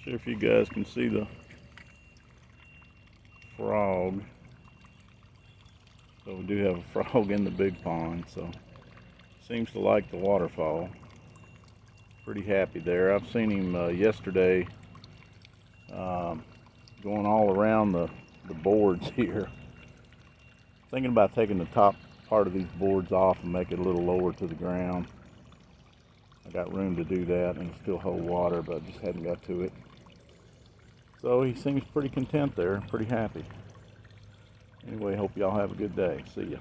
Sure if you guys can see the frog. So we do have a frog in the big pond, so seems to like the waterfall. Pretty happy there. I've seen him yesterday going all around the boards here. Thinking about taking the top part of these boards off and make it a little lower to the ground. I got room to do that and still hold water, but I just hadn't got to it. So he seems pretty content there, pretty happy. Anyway, hope y'all have a good day. See ya.